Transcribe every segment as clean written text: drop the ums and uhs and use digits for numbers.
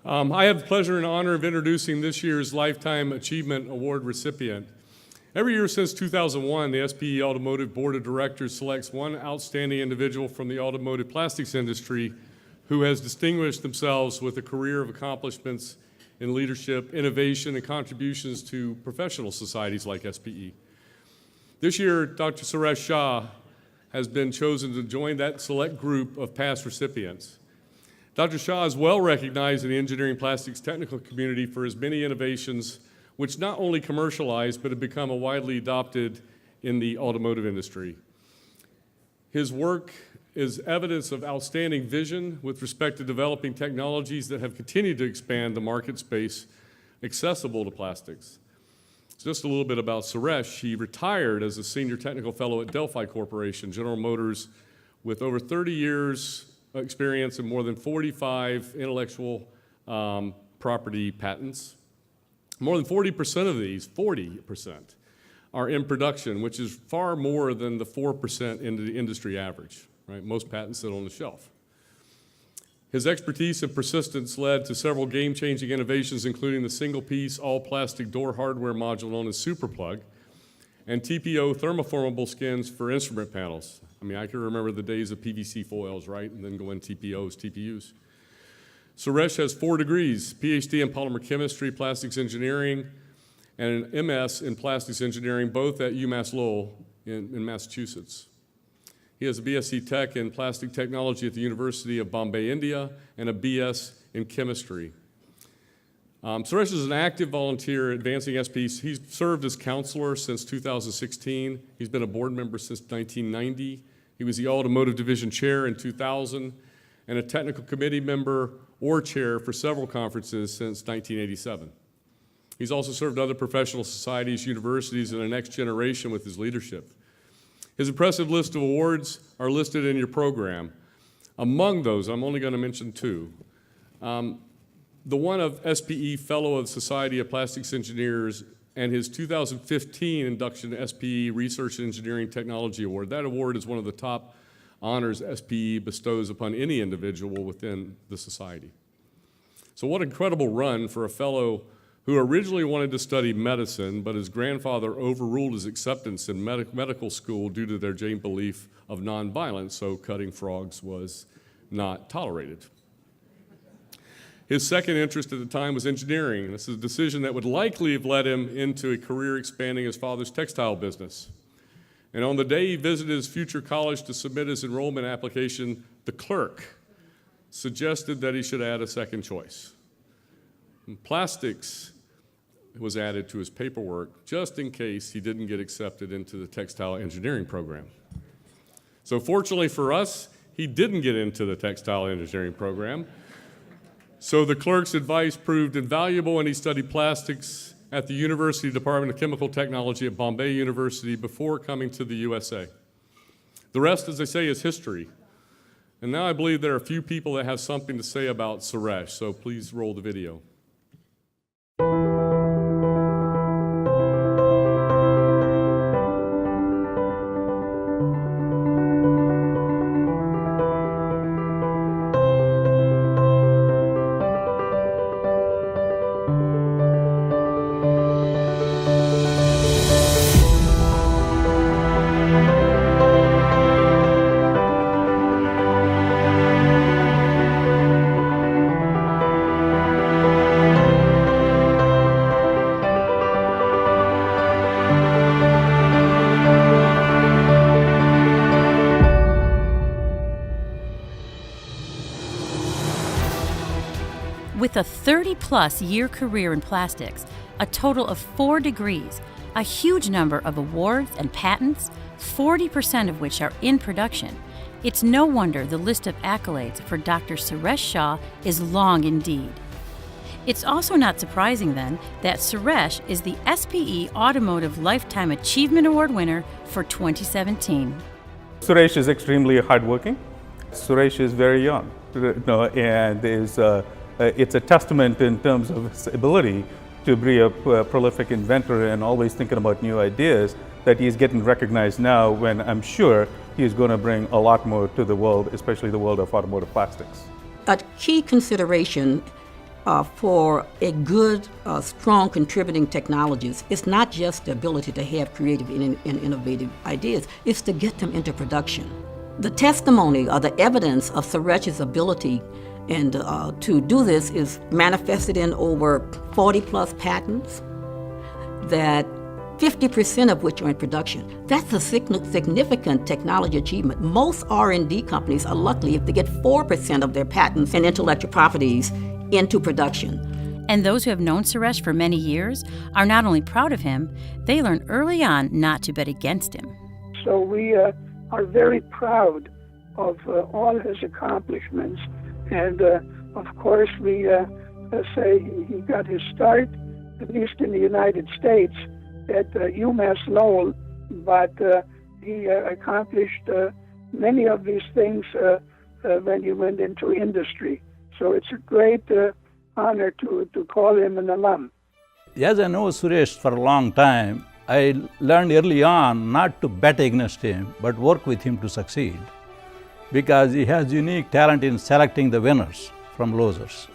I have the pleasure and honor of introducing this year's Lifetime Achievement Award recipient. Every year since 2001, the SPE Automotive Board of Directors selects one outstanding individual from the automotive plastics industry who has distinguished themselves with a career of accomplishments in leadership, innovation, and contributions to professional societies like SPE. This year, Dr. Suresh Shah has been chosen to join that select group of past recipients. Dr. Shah is well recognized in the engineering plastics technical community for his many innovations, which not only commercialized, but have become widely adopted in the automotive industry. His work is evidence of outstanding vision with respect to developing technologies that have continued to expand the market space accessible to plastics. Just a little bit about Suresh. He retired as a senior technical fellow at Delphi Corporation, General Motors, with over 30 years experience and more than 45 intellectual property patents. More than 40% of these, 40%, are in production, which is far more than the 4% in the industry average, right? Most patents sit on the shelf. His expertise and persistence led to several game-changing innovations, including the single-piece, all-plastic door hardware module known as SuperPlug, and TPO thermoformable skins for instrument panels. I mean, I can remember the days of PVC foils, right? And then go in TPOs, TPUs. Suresh has 4 degrees, PhD in polymer chemistry, plastics engineering, and an MS in plastics engineering, both at UMass Lowell in Massachusetts. He has a BSc Tech in plastic technology at the University of Bombay, India, and a BS in chemistry. Suresh is an active volunteer advancing SPE. He's served as counselor since 2016. He's been a board member since 1990. He was the automotive division chair in 2000 and a technical committee member or chair for several conferences since 1987. He's also served other professional societies, universities, and the next generation with his leadership. His impressive list of awards are listed in your program. Among those, I'm only going to mention 2. The one of SPE Fellow of the Society of Plastics Engineers and his 2015 induction to SPE Research and Engineering Technology Award. That award is one of the top honors SPE bestows upon any individual within the society. So what an incredible run for a fellow who originally wanted to study medicine, but his grandfather overruled his acceptance in medical school due to their Jain belief of nonviolence, so cutting frogs was not tolerated. His second interest at the time was engineering. This is a decision that would likely have led him into a career expanding his father's textile business. And on the day he visited his future college to submit his enrollment application, the clerk suggested that he should add a second choice. And plastics was added to his paperwork just in case he didn't get accepted into the textile engineering program. So fortunately for us, he didn't get into the textile engineering program. So the clerk's advice proved invaluable, and he studied plastics at the University Department of Chemical Technology at Bombay University before coming to the USA. The rest, as I say, is history. And now I believe there are a few people that have something to say about Suresh, so please roll the video. With a 30-plus year career in plastics, a total of 4 degrees, a huge number of awards and patents, 40% of which are in production, it's no wonder the list of accolades for Dr. Suresh Shah is long indeed. It's also not surprising, then, that Suresh is the SPE Automotive Lifetime Achievement Award winner for 2017. Suresh is extremely hardworking. Suresh is very young, and it's a testament in terms of his ability to be a prolific inventor and always thinking about new ideas, that he's getting recognized now, when I'm sure he's going to bring a lot more to the world, especially the world of automotive plastics. A key consideration for a good, strong contributing technologist, it's not just the ability to have creative and innovative ideas, it's to get them into production. The testimony or the evidence of Suresh's ability and to do this is manifested in over 40 plus patents, that 50% of which are in production. That's a significant technology achievement. Most R&D companies are lucky if they get 4% of their patents and intellectual properties into production. And those who have known Suresh for many years are not only proud of him, they learn early on not to bet against him. So we are very proud of all his accomplishments. And of course, we say he got his start, at least in the United States, at UMass Lowell, but he accomplished many of these things when he went into industry. So it's a great honor to call him an alum. As I know Suresh for a long time, I learned early on not to bet against him, but work with him to succeed, because he has unique talent in selecting the winners from losers.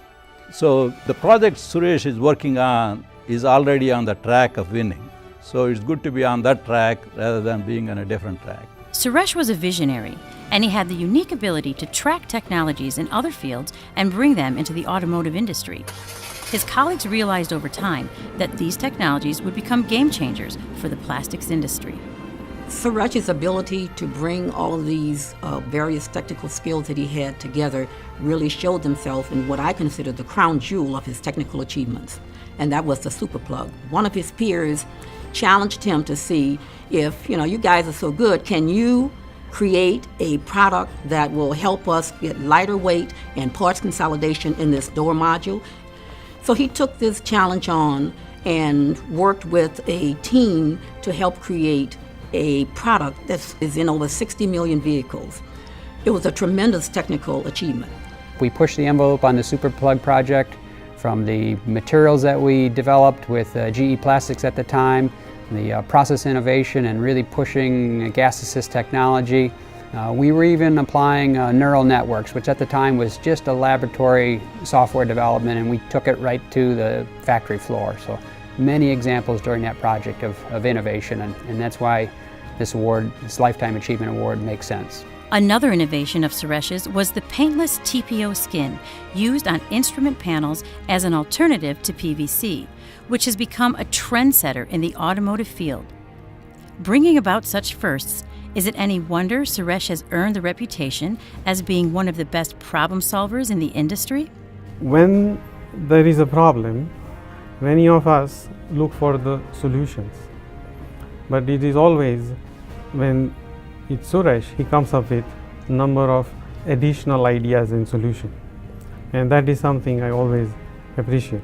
So the project Suresh is working on is already on the track of winning. So it's good to be on that track rather than being on a different track. Suresh was a visionary, and he had the unique ability to track technologies in other fields and bring them into the automotive industry. His colleagues realized over time that these technologies would become game changers for the plastics industry. Suresh's ability to bring all of these various technical skills that he had together really showed themselves in what I consider the crown jewel of his technical achievements, and that was the super plug. One of his peers challenged him to see if, you guys are so good, can you create a product that will help us get lighter weight and parts consolidation in this door module? So he took this challenge on and worked with a team to help create a product that is in over 60 million vehicles. It was a tremendous technical achievement. We pushed the envelope on the super plug project, from the materials that we developed with GE Plastics at the time, the process innovation and really pushing gas assist technology. We were even applying neural networks, which at the time was just a laboratory software development, and we took it right to the factory floor. So many examples during that project of innovation, and that's why this award, this Lifetime Achievement Award, makes sense. Another innovation of Suresh's was the paintless TPO skin used on instrument panels as an alternative to PVC, which has become a trendsetter in the automotive field. Bringing about such firsts, is it any wonder Suresh has earned the reputation as being one of the best problem solvers in the industry? When there is a problem, many of us look for the solutions. But it is always when it's Suresh, he comes up with a number of additional ideas and solutions. And that is something I always appreciate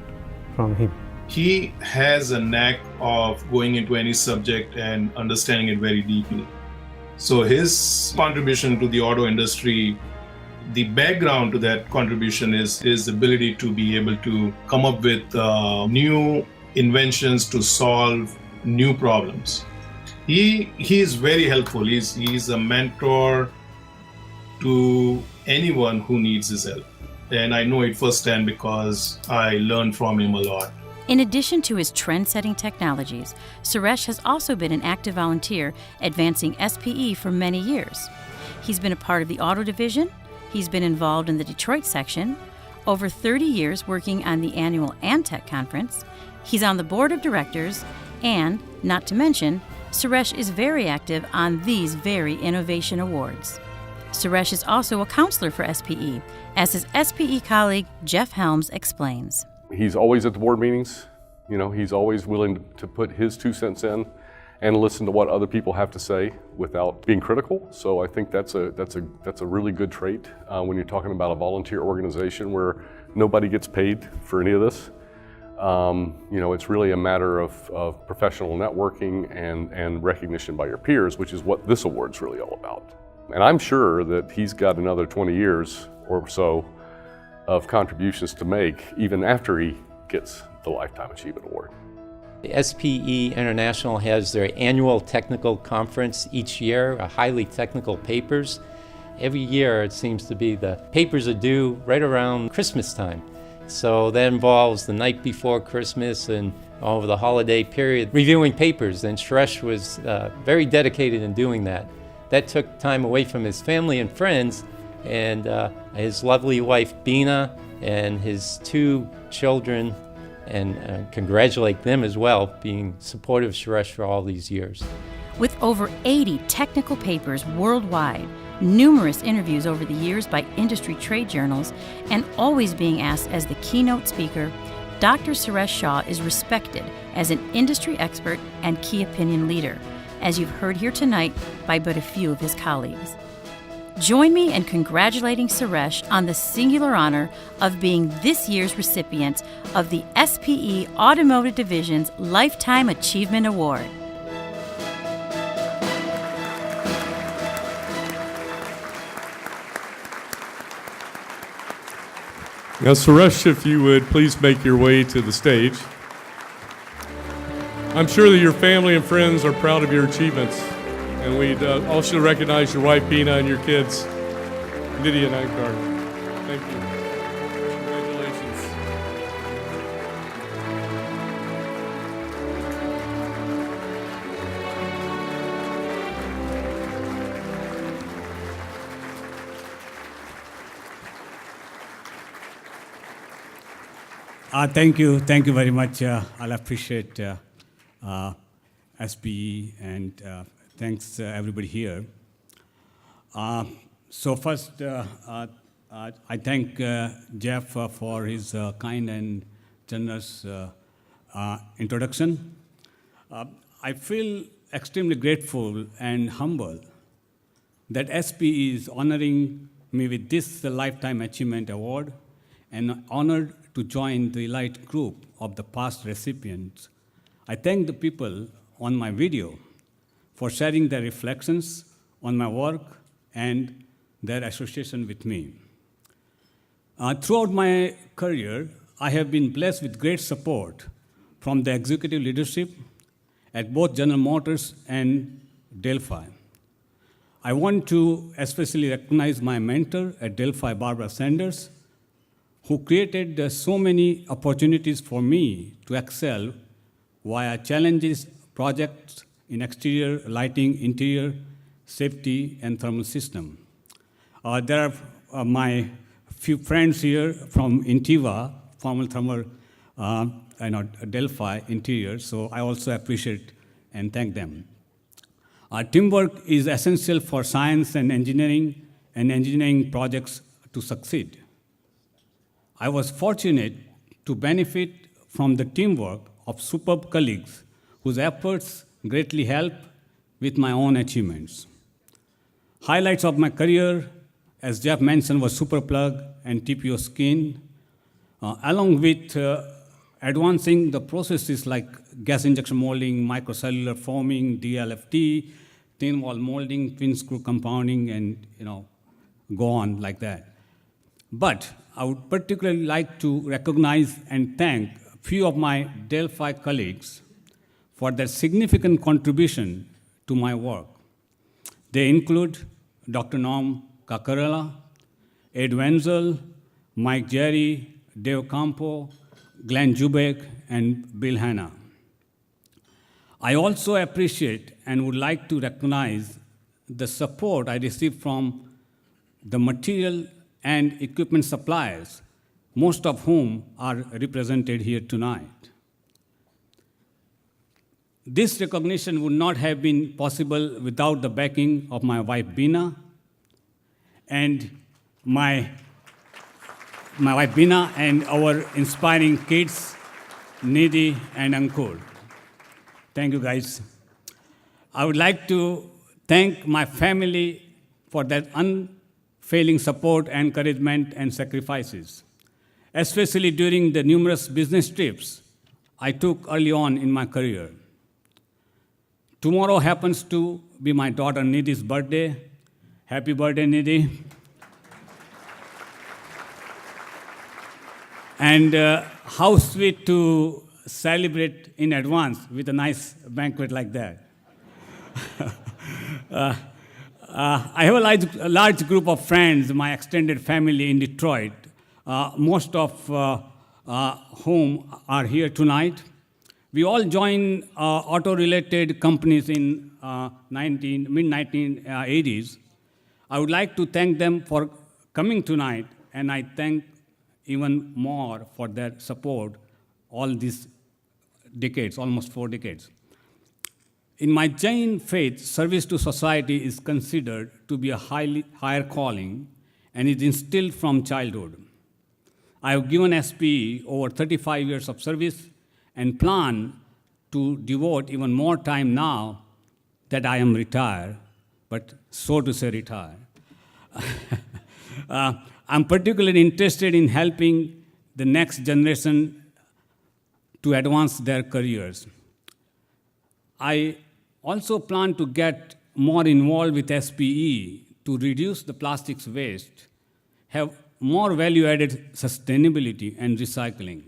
from him. He has a knack of going into any subject and understanding it very deeply. So his contribution to the auto industry, the background to that contribution is his ability to be able to come up with new inventions to solve new problems. He is very helpful. He's a mentor to anyone who needs his help. And I know it firsthand because I learned from him a lot. In addition to his trend-setting technologies, Suresh has also been an active volunteer advancing SPE for many years. He's been a part of the auto division, he's been involved in the Detroit section, over 30 years working on the annual AMTEC conference, he's on the board of directors, and, not to mention, Suresh is very active on these very innovation awards. Suresh is also a counselor for SPE, as his SPE colleague Jeff Helms explains. He's always at the board meetings. He's always willing to put his 2 cents in and listen to what other people have to say without being critical. So I think that's a really good trait when you're talking about a volunteer organization where nobody gets paid for any of this. It's really a matter of professional networking and recognition by your peers, which is what this award's really all about. And I'm sure that he's got another 20 years or so of contributions to make even after he gets the Lifetime Achievement Award. The SPE International has their annual technical conference each year, highly technical papers. Every year it seems to be the papers are due right around Christmas time. So that involves the night before Christmas and over the holiday period, reviewing papers, and Suresh was very dedicated in doing that. That took time away from his family and friends, and his lovely wife Bina and his 2 children, and congratulate them as well, being supportive of Suresh for all these years. With over 80 technical papers worldwide, numerous interviews over the years by industry trade journals, and always being asked as the keynote speaker, Dr. Suresh Shah is respected as an industry expert and key opinion leader, as you've heard here tonight by but a few of his colleagues. Join me in congratulating Suresh on the singular honor of being this year's recipient of the SPE Automotive Division's Lifetime Achievement Award. Now, Suresh, if you would please make your way to the stage. I'm sure that your family and friends are proud of your achievements, and we'd also recognize your wife, Bina, and your kids, Lydia and Ankar. Thank you. Congratulations. Thank you very much. I'll appreciate SPE, and thanks everybody here. So first, I thank Jeff for his kind and generous introduction. I feel extremely grateful and humble that SPE is honoring me with this Lifetime Achievement Award, and honored to join the elite group of the past recipients. I thank the people on my video for sharing their reflections on my work and their association with me. Throughout my career, I have been blessed with great support from the executive leadership at both General Motors and Delphi. I want to especially recognize my mentor at Delphi, Barbara Sanders, who created so many opportunities for me to excel via challenges, projects in exterior lighting, interior safety, and thermal system. There are my few friends here from Intiva, former thermal, Delphi interior, so I also appreciate and thank them. Teamwork is essential for science and engineering projects to succeed. I was fortunate to benefit from the teamwork of superb colleagues whose efforts greatly help with my own achievements. Highlights of my career, as Jeff mentioned, was Superplug and TPO Skin, along with advancing the processes like gas injection molding, microcellular foaming, DLFT, thin wall molding, twin screw compounding, and go on like that. But I would particularly like to recognize and thank a few of my Delphi colleagues for their significant contribution to my work. They include Dr. Norm Cacarella, Ed Wenzel, Mike Jerry, Dave Campo, Glenn Jubek, and Bill Hanna. I also appreciate and would like to recognize the support I received from the material and equipment suppliers, most of whom are represented here tonight. This recognition would not have been possible without the backing of my wife Bina and my wife Bina and our inspiring kids, Nidhi and Ankur. Thank you, guys. I would like to thank my family for their unfailing support, encouragement, and sacrifices, especially during the numerous business trips I took early on in my career. Tomorrow happens to be my daughter Nidhi's birthday. Happy birthday, Nidhi. And how sweet to celebrate in advance with a nice banquet like that. I have a large group of friends, my extended family in Detroit. Most of whom are here tonight. We all joined auto-related companies in mid-1980s. I would like to thank them for coming tonight, and I thank even more for their support all these decades, almost 4 decades. In my Jain faith, service to society is considered to be a higher calling and is instilled from childhood. I have given SPE over 35 years of service and plan to devote even more time now that I am retired, but so to say retired. I'm particularly interested in helping the next generation to advance their careers. I also plan to get more involved with SPE to reduce the plastics waste, have more value-added sustainability and recycling.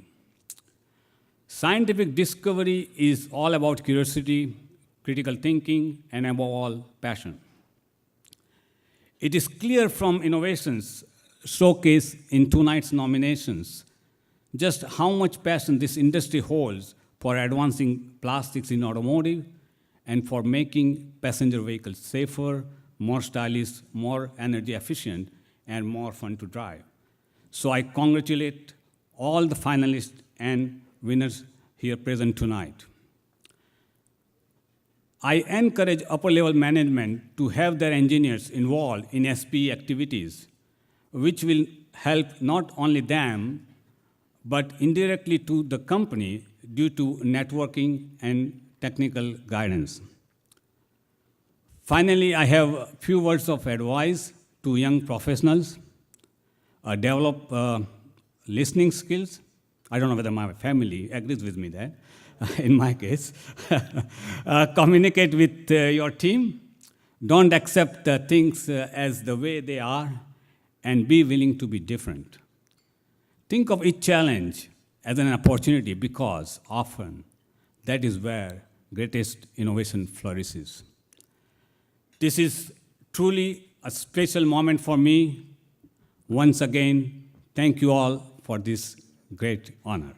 Scientific discovery is all about curiosity, critical thinking, and above all, passion. It is clear from innovations showcased in tonight's nominations just how much passion this industry holds for advancing plastics in automotive and for making passenger vehicles safer, more stylish, more energy efficient, and more fun to drive. So I congratulate all the finalists and winners here present tonight. I encourage upper-level management to have their engineers involved in SPE activities, which will help not only them, but indirectly to the company due to networking and technical guidance. Finally, I have a few words of advice to young professionals. Develop listening skills. I don't know whether my family agrees with me that, in my case. Communicate with your team. Don't accept things as the way they are, and be willing to be different. Think of each challenge as an opportunity because often that is where greatest innovation flourishes. This is truly a special moment for me. Once again, thank you all for this great honor.